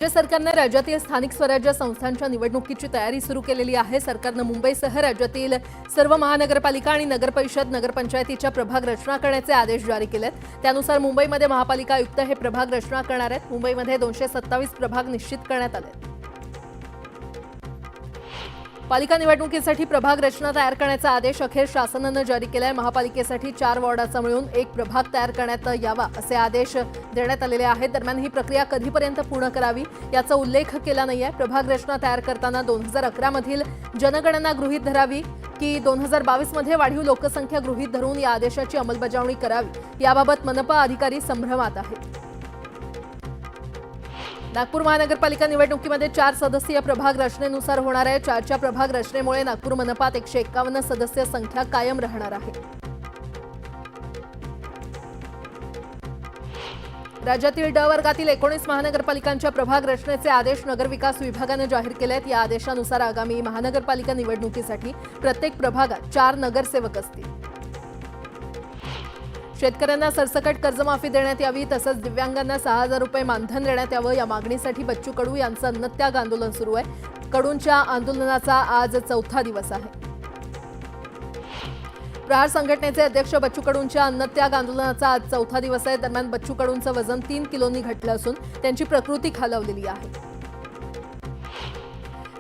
राज्य सरकारने राज्यातील स्थानिक स्वराज्य संस्थांच्या निवडणुकीची तयारी सुरू केलेली आहे। सरकारने मुंबईसह राज्यातील सर्व महानगरपालिका आणि नगरपरिषद नगरपंचायतीच्या प्रभाग रचना करण्याचे आदेश जारी केलेत। त्यानुसार मुंबईमध्ये महापालिका आयुक्त हे प्रभाग रचना करणार आहेत। मुंबईमध्ये 227 प्रभाग निश्चित करण्यात आले। पालिका निवडणुकीसाठी प्रभाग रचना तयार करण्याचा आदेश अखेर शासनाने जारी केलाय। महापालिकेसाठी 4 वॉर्डाचा मिळून एक प्रभाग तयार करण्यात यावा असे आदेश देण्यात आलेले आहेत। दरम्यान ही प्रक्रिया कधीपर्यंत पूर्ण करावी याचा उल्लेख केला नाहीये। प्रभाग रचना तयार करताना 2011 मधील जनगणना गृहीत धरावी की 2022 मध्ये वाढीव लोकसंख्या गृहीत धरून या आदेशाची अंमलबजावणी करावी याबाबत मनपा अधिकारी संभ्रमात आहेत। नागपूर महानगरपालिका निवडणुकीमध्ये 4 सदस्यीय प्रभाग रचनेनुसार होणार आहे। 4च्या प्रभाग रचनेमुळे नागपूर मनपात 151 सदस्य संख्या कायम राहणार आहे। राज्यातील ड वर्गातील 19 महानगरपालिकांच्या प्रभाग रचनेचे आदेश नगरविकास विभागाने जाहीर केले आहेत। या आदेशानुसार आगामी महानगरपालिका निवडणुकीसाठी प्रत्येक प्रभागात 4 नगरसेवक असतील। शेतकऱ्यांना सरसकट कर्जमाफी देण्यात यावी तसंच दिव्यांगांना 6,000 रुपये मानधन देण्यात यावं या मागणीसाठी बच्चू कडू यांचं अन्नत्याग आंदोलन सुरू आहे। कडूंच्या आंदोलनाचा आज 4था दिवस आहे। प्रहार संघटनेचे अध्यक्ष बच्चू कडूंच्या अन्नत्याग आंदोलनाचा आज 4था दिवस आहे। दरम्यान बच्चू कडूंचं वजन 3 किलोनी घटलं असून त्यांची प्रकृती खालावलेली आहे।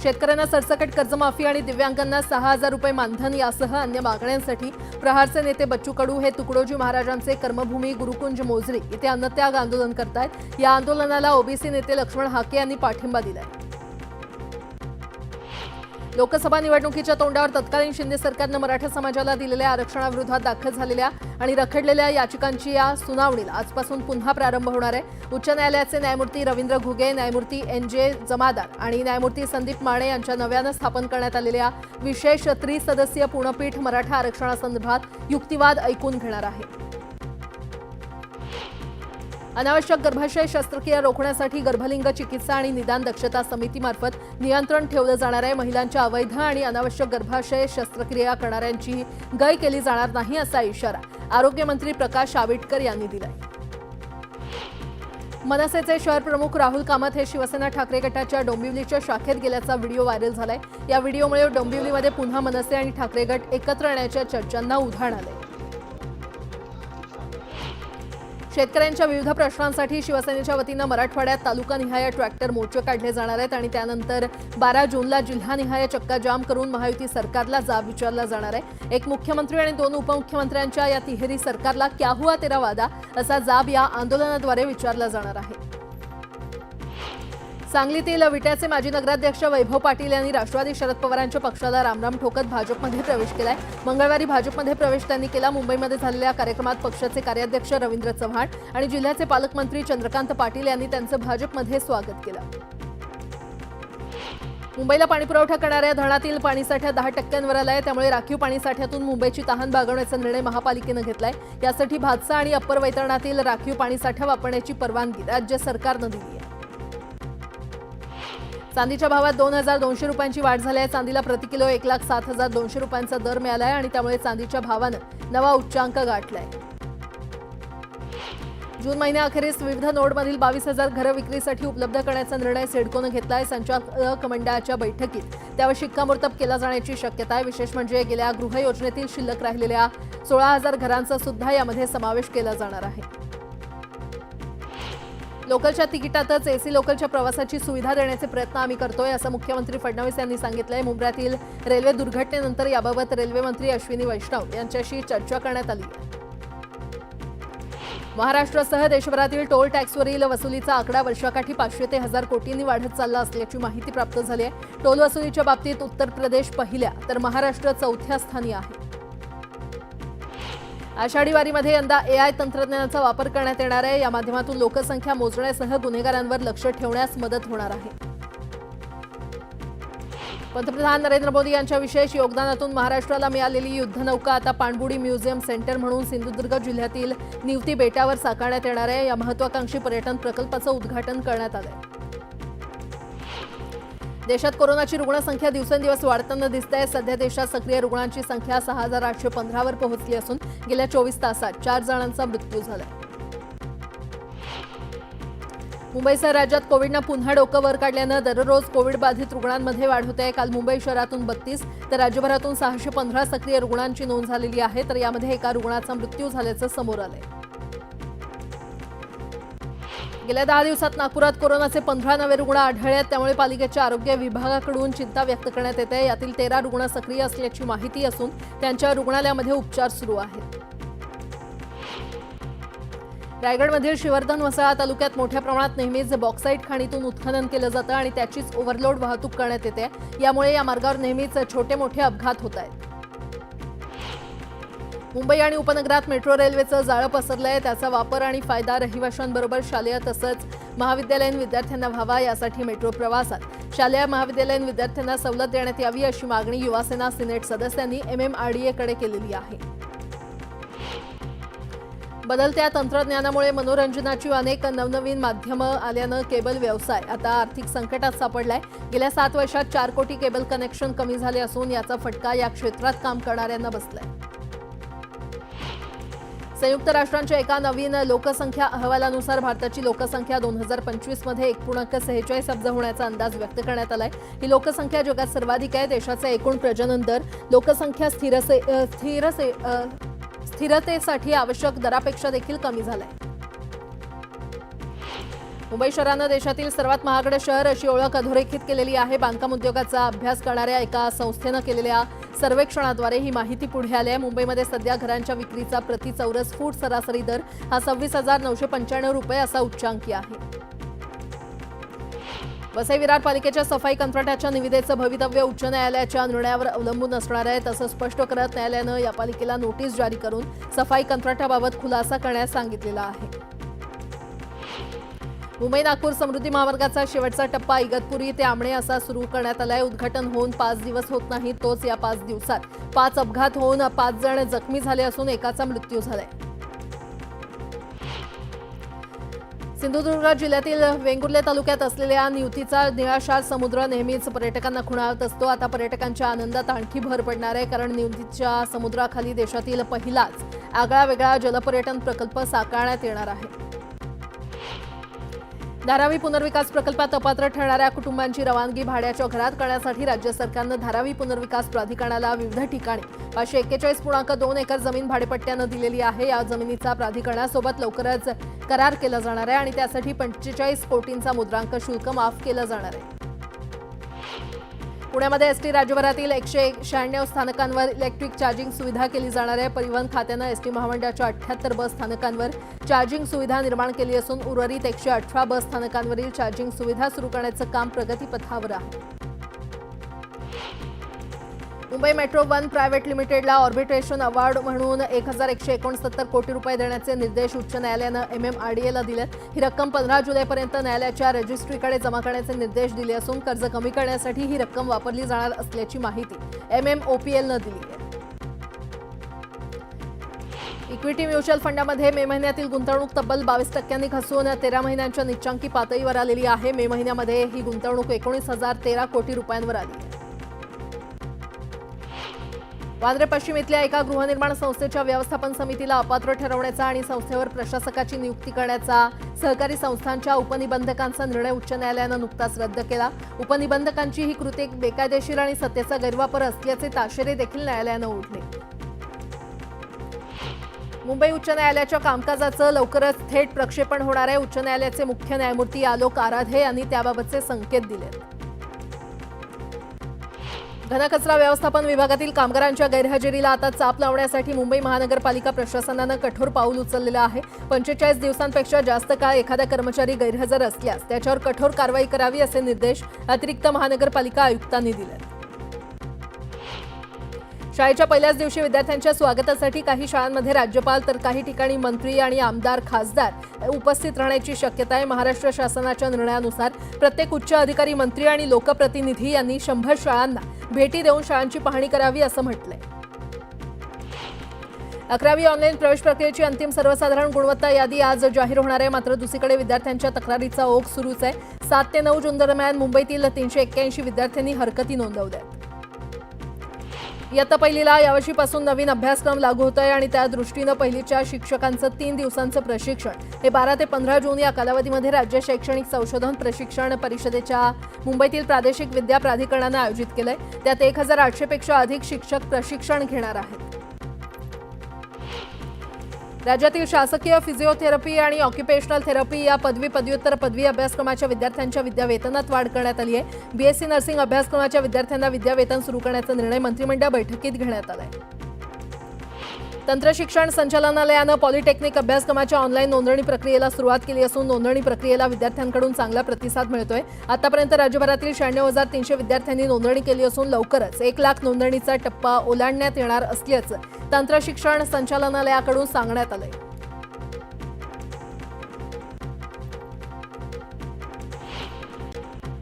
शेतकऱ्यांना सरसकट कर्जमाफी आणि दिव्यांगांना 6,000 रुपये मानधन यासह अन्य मागण्यांसाठी प्रहारचे नेते बच्चू कडू हे तुकडोजी महाराजांचे कर्मभूमी गुरुकुंज मोझरी इथे अन्नत्याग आंदोलन करतायत। या आंदोलनाला ओबीसी नेते लक्ष्मण हाके यांनी पाठिंबा दिलाय। लोकसभा निवडणुकीच्या तोंडावर तत्कालीन शिंदे सरकारने मराठा समाजाला दिलेल्या आरक्षणाविरोधात दाखल झालेल्या आणि रखडलेल्या याचिकांची या सुनावणीला आजपासून पुन्हा प्रारंभ होणार आहे। उच्च न्यायालयाचे न्यायमूर्ती रवींद्र घुगे, न्यायमूर्ती NJ जमादार आणि न्यायमूर्ती संदीप माने यांच्या नव्याने स्थापन करण्यात आलेल्या विशेष त्रिसदस्यीय पूर्णपीठ मराठा आरक्षणासंदर्भात युक्तिवाद ऐकून घेणार आहे। अनावश्यक गर्भाशय शस्त्रक्रिया रोखण्यासाठी गर्भलिंग चिकित्सा आणि निदान दक्षता समितीमार्फत नियंत्रण ठेवलं जाणार आहे। महिलांच्या अवैध आणि अनावश्यक गर्भाशय शस्त्रक्रिया करणाऱ्यांची गय केली जाणार नाही असा इशारा आरोग्यमंत्री प्रकाश आविटकर यांनी दिलाय। मनसेचे शहर प्रमुख राहुल कामत हे शिवसेना ठाकरे गटाच्या डोंबिवलीच्या शाखेत गेल्याचा व्हिडिओ व्हायरल झालाय। या व्हिडिओमुळे डोंबिवलीमध्ये पुन्हा मनसे आणि ठाकरे गट एकत्र येण्याच्या चर्चांना उधाण आलंय। शेतकऱ्यांच्या विविध प्रश्नांसाठी शिवसेनेच्या वतीने मराठवाड्यात तालुकानिहाय ट्रॅक्टर मोर्चे काढले जाणार आहेत आणि त्यानंतर 12 जूनला जिल्हानिहाय चक्काजाम करून महायुती सरकारला जाब विचारला जाणार आहे। एक मुख्यमंत्री आणि 2 उपमुख्यमंत्र्यांच्या या तिहेरी सरकारला क्या हुआ तेरा वादा असा जाब या आंदोलनाद्वारे विचारला जाणार आहे। सांगलीतील विट्याचे माजी नगराध्यक्ष वैभव पाटील यांनी राष्ट्रवादी शरद पवारांच्या पक्षाला रामराम ठोकत भाजपमध्ये प्रवेश केलाय। मंगळवारी भाजपमध्ये प्रवेश त्यांनी केला। मुंबईमध्ये झालेल्या कार्यक्रमात पक्षाचे कार्याध्यक्ष रवींद्र चव्हाण आणि जिल्ह्याचे पालकमंत्री चंद्रकांत पाटील यांनी त्यांचं भाजपमध्ये स्वागत केलं। मुंबईला पाणीपुरवठा करणाऱ्या धरणातील पाणीसाठा 10% आलाय। त्यामुळे राखीव पाणीसाठ्यातून मुंबईची तहान भागवण्याचा निर्णय महापालिकेने घेतलाय। यासाठी भातसा आणि अप्पर वैतरणातील राखीव पाणीसाठा वापरण्याची परवानगी राज्य सरकारने दिली आहे। चांदीच्या भावात 2,200 रुपयांची वाढ झाली आहे। चांदीला प्रति किलो 1,07,200 रुपयांचा दर मिळाला आहे आणि त्यामुळे चांदीच्या भावानं नवा उच्चांक गाठलाय। जून महिन्याअखेरीस विविध नोडमधील 22,000 घरं विक्रीसाठी उपलब्ध करण्याचा निर्णय सिडकोने घेतलाय। संचालक मंडळाच्या बैठकीत त्यावर शिक्कामोर्तब केला जाण्याची शक्यता आहे। विशेष म्हणजे गेल्या गृह योजनेतील शिल्लक राहिलेल्या 16,000 घरांचा सुद्धा यामध्ये समावेश केला जाणार आहे। लोकलच्या तिकिटातच एसी लोकलच्या प्रवासाची सुविधा देण्याचे प्रयत्न आम्ही करतोय असं मुख्यमंत्री फडणवीस यांनी सांगितलंय। मुंबईतील रेल्वे दुर्घटनेनंतर याबाबत रेल्वे मंत्री अश्विनी वैष्णव यांच्याशी चर्चा करण्यात आली आहे। महाराष्ट्रासह देशभरातील टोल टॅक्सवरील वसुलीचा आकडा वर्षाकाठी 500 ते 1000 कोटींनी वाढत चालला असल्याची माहिती प्राप्त झाली आहे। टोल वसुलीच्या बाबतीत उत्तर प्रदेश पहिल्या तर महाराष्ट्र 4थ्या स्थानी आहे। आषाढी वारीमध्ये यंदा AI तंत्रज्ञानाचा वापर करण्यात येणार आहे। या माध्यमातून लोकसंख्या मोजण्यासह गुन्हेगारांवर लक्ष ठेवण्यास मदत होणार आहे। पंतप्रधान नरेंद्र मोदी यांच्या विशेष योगदानातून महाराष्ट्राला मिळालेली युद्धनौका आता पाणबुडी म्युझियम सेंटर म्हणून सिंधुदुर्ग जिल्ह्यातील निवती बेटावर साकारण्यात येणार आहे। या महत्त्वाकांक्षी पर्यटन प्रकल्पाचं उद्घाटन करण्यात आलं आहे। देशात कोरोनाची रुग्णसंख्या दिवसेंदिवस वाढताना दिसते। सध्या देशात सक्रिय रुग्णांची संख्या 6,815 वर पोहोचली असून गेल्या 24 तासात 4 जणांचा मृत्यू झाला। मुंबईसह राज्यात कोविडनं पुन्हा डोकं वर काढल्यानं दररोज कोविड बाधित रुग्णांमध्ये वाढ होते आहे। काल मुंबई शहरातून 32 तर राज्यभरातून 615 सक्रिय रुग्णांची नोंद झालेली आहे, तर यामध्ये एका रुग्णाचा मृत्यू झाल्याचं समोर आलंय। गेल्या 10 दिवसात नागपुरात कोरोनाचे 15 नवे रुग्ण आढळले आहेत, त्यामुळे पालिकेच्या आरोग्य विभागाकडून चिंता व्यक्त करण्यात येते। यातील 13 रुग्ण सक्रिय असल्याची माहिती असून त्यांच्या रुग्णालयामध्ये उपचार सुरू आहेत। रायगडमधील श्रीवर्धन वसाळा तालुक्यात मोठ्या प्रमाणात नेहमीच बॉक्साईट खाणीतून उत्खनन केलं जातं आणि त्याचीच ओव्हरलोड वाहतूक करण्यात येते। यामुळे या मार्गावर नेहमीच छोटे मोठे अपघात होत आहेत। मुंबई आणि उपनगरात मेट्रो रेल्वेचं जाळं पसरलंय, त्याचा वापर आणि फायदा रहिवाशांबरोबर शालेय तसंच महाविद्यालयीन विद्यार्थ्यांना व्हावा, यासाठी मेट्रो प्रवासात शालेय महाविद्यालयीन विद्यार्थ्यांना सवलत देण्यात यावी अशी मागणी युवासेना सिनेट सदस्यांनी MMRDA कडे केलेली आहे। बदलत्या तंत्रज्ञानामुळे मनोरंजनाची अनेक नवनवीन माध्यमं आल्यानं केबल व्यवसाय आता आर्थिक संकटात सापडलाय। गेल्या 7 वर्षात 4 कोटी केबल कनेक्शन कमी झाले असून याचा फटका या क्षेत्रात काम करणाऱ्यांना बसलाय। संयुक्त राष्ट्रांच्या एका नवीन लोकसंख्या अहवालानुसार भारताची लोकसंख्या 2025 मध्ये 1.46 अब्ज होण्याचा अंदाज व्यक्त करण्यात आलाय। ही लोकसंख्या जगात सर्वाधिक आहे। देशाचा एकूण प्रजनन दर लोकसंख्या स्थिरतेसाठी आवश्यक दरापेक्षा देखील कमी झालाय। मुंबई शहरानं देशातील सर्वात महागडं शहर अशी ओळख अधोरेखित केलेली आहे। बांधकाम उद्योगाचा अभ्यास करणाऱ्या एका संस्थेनं केलेल्या सर्वेक्षणाद्वारे ही माहिती पुढे आली आहे। मुंबईमध्ये सध्या घरांच्या विक्रीचा प्रति चौरस फूट सरासरी दर हा 26,995 रुपये असा उच्चांकी आहे। वसई विरार पालिकेच्या सफाई कंत्राटाच्या निविदेचं भवितव्य उच्च न्यायालयाच्या निर्णयावर अवलंबून असणार आहे, तसं स्पष्ट करत न्यायालयानं या पालिकेला नोटीस जारी करून सफाई कंत्राटाबाबत खुलासा करण्यास सांगितलेला आहे। मुंबई नागपूर समृद्धी महामार्गाचा शेवटचा टप्पा इगतपुरी ते आमणे असा सुरू करण्यात आलाय। उद्घाटन होऊन 5 दिवस होत नाही, तोच या 5 दिवसात 5 अपघात होऊन 5 जण जखमी झाले असून एकाचा मृत्यू झालाय। सिंधुदुर्ग जिल्ह्यातील वेंगुर्ले तालुक्यात असलेल्या निवतीचा निळाशार समुद्र नेहमीच पर्यटकांना खुणावत असतो। आता पर्यटकांच्या आनंदात आणखी भर पडणार आहे, कारण निवतीच्या समुद्राखाली देशातील पहिलाच आगळावेगळा जलपर्यटन प्रकल्प साकारण्यात येणार आहे। धारावी पुनर्विकास प्रकल्पात अपात्र ठरणाऱ्या कुटुंबांची रवानगी भाड्याच्या घरात करण्यासाठी राज्य सरकारनं धारावी पुनर्विकास प्राधिकरणाला विविध ठिकाणी 541.2 एकर जमीन भाडेपट्ट्यानं दिलेली आहे। या जमिनीचा प्राधिकरणासोबत लवकरच करार केला जाणार आहे आणि त्यासाठी 45 कोटींचा मुद्रांक शुल्क माफ केलं जाणार आहे। पुण्यामध्ये एसटी राज्यभरातील 196 स्थानकांवर इलेक्ट्रिक चार्जिंग सुविधा केली जाणार आहे। परिवहन खात्यानं एसटी महामंडळाच्या 78 बस स्थानकांवर चार्जिंग सुविधा निर्माण केली असून उर्वरित 118 बस स्थानकांवरील चार्जिंग सुविधा सुरू करण्याचं काम प्रगतीपथावर आहे। मुंबई मेट्रो 1 प्रायव्हेट लिमिटेडला ऑर्बिट्रेशन अवॉर्ड म्हणून 1,169 कोटी रुपये देण्याचे निर्देश उच्च न्यायालयानं MMRDAला दिलेत। ही रक्कम 15 जुलैपर्यंत न्यायालयाच्या रजिस्ट्रीकडे जमा करण्याचे निर्देश दिले असून कर्ज कमी करण्यासाठी ही रक्कम वापरली जाणार असल्याची माहिती MMOPLनं दिली आहे। इक्विटी म्युच्युअल फंडामध्ये मे महिन्यातील गुंतवणूक तब्बल 22% घसरून 13 महिन्यांच्या निच्चांकी पातळीवर आलेली आहे। मे महिन्यामध्ये ही गुंतवणूक 19,013 कोटी रुपयांवर आली। वांद्रे पश्चिम इथल्या एका गृहनिर्माण संस्थेच्या व्यवस्थापन समितीला अपात्र ठरवण्याचा आणि संस्थेवर प्रशासकाची नियुक्ती करण्याचा सहकारी संस्थांच्या उपनिबंधकांचा निर्णय उच्च न्यायालयानं नुकताच रद्द केला। उपनिबंधकांची ही कृती बेकायदेशीर आणि सत्तेचा गैरवापर असल्याचे ताशेरे देखील न्यायालयानं ओढले। मुंबई उच्च न्यायालयाच्या कामकाजाचं लवकरच थेट प्रक्षेपण होणार आहे। उच्च न्यायालयाचे मुख्य न्यायमूर्ती आलोक आराधे यांनी त्याबाबतचे संकेत दिले। घनकचरा व्यवस्थापन विभागातील कामगारांच्या गैरहजेरीला आता चाप लावण्यासाठी मुंबई महानगरपालिका प्रशासनानं कठोर पाऊल उचललेलं आहे। 45 दिवसांपेक्षा जास्त काळ एखादा कर्मचारी गैरहजर असल्यास त्याच्यावर कठोर कारवाई करावी असे निर्देश अतिरिक्त महानगरपालिका आयुक्तांनी दिले। शाळेच्या पहिल्याच दिवशी विद्यार्थ्यांच्या स्वागतासाठी काही शाळांमध्ये राज्यपाल तर काही ठिकाणी मंत्री आणि आमदार खासदार उपस्थित राहण्याची शक्यता आहे। महाराष्ट्र शासनाच्या निर्णयानुसार प्रत्येक उच्च अधिकारी मंत्री आणि लोकप्रतिनिधी यांनी 100 शाळांना भेटी देऊन शाळांची पाहणी करावी असं म्हटलंय। 11वी ऑनलाईन प्रवेश प्रक्रियेची अंतिम सर्वसाधारण गुणवत्ता यादी आज जाहीर होणार आहे। मात्र दुसरीकडे विद्यार्थ्यांच्या तक्रारीचा ओघ सुरूच आहे। 7 ते 9 जून दरम्यान मुंबईतील 381 विद्यार्थ्यांनी हरकती नोंदवल्या। इयत्ता पहिलीला यावर्षीपासून नवीन अभ्यासक्रम लागू होत आहे आणि त्या दृष्टीनं पहिलीच्या शिक्षकांचं 3 दिवसांचं प्रशिक्षण हे 12 ते 15 जून या कालावधीमध्ये राज्य शैक्षणिक संशोधन प्रशिक्षण परिषदेच्या मुंबईतील प्रादेशिक विद्या प्राधिकरणानं आयोजित केलंय। त्यात 1800 पेक्षा अधिक शिक्षक प्रशिक्षण घेणार आहेत। राज्यातील शासकीय फिजिओथेरपी आणि ऑक्युपेशनल थेरपी या पदवी पदव्युत्तर पदवी अभ्यासक्रमाच्या विद्यार्थ्यांच्या विद्यावेतनात वाढ करण्यात आली आहे। बीएससी नर्सिंग अभ्यासक्रमाच्या विद्यार्थ्यांना विद्यावेतन सुरू करण्याचा निर्णय मंत्रिमंडळ बैठकीत घेण्यात आला आहे। तंत्रशिक्षण संचालनालयानं पॉलिटेक्निक अभ्यासक्रमाच्या ऑनलाईन नोंदणी प्रक्रियेला सुरुवात केली असून नोंदणी प्रक्रियेला विद्यार्थ्यांकडून चांगला प्रतिसाद मिळतोय। आतापर्यंत राज्यभरातील 96,300 विद्यार्थ्यांनी नोंदणी केली असून लवकरच 1 लाख नोंदणीचा टप्पा ओलांडण्यात येणार असल्याचं तंत्रशिक्षण संचालनालयाकडून सांगण्यात आलंय।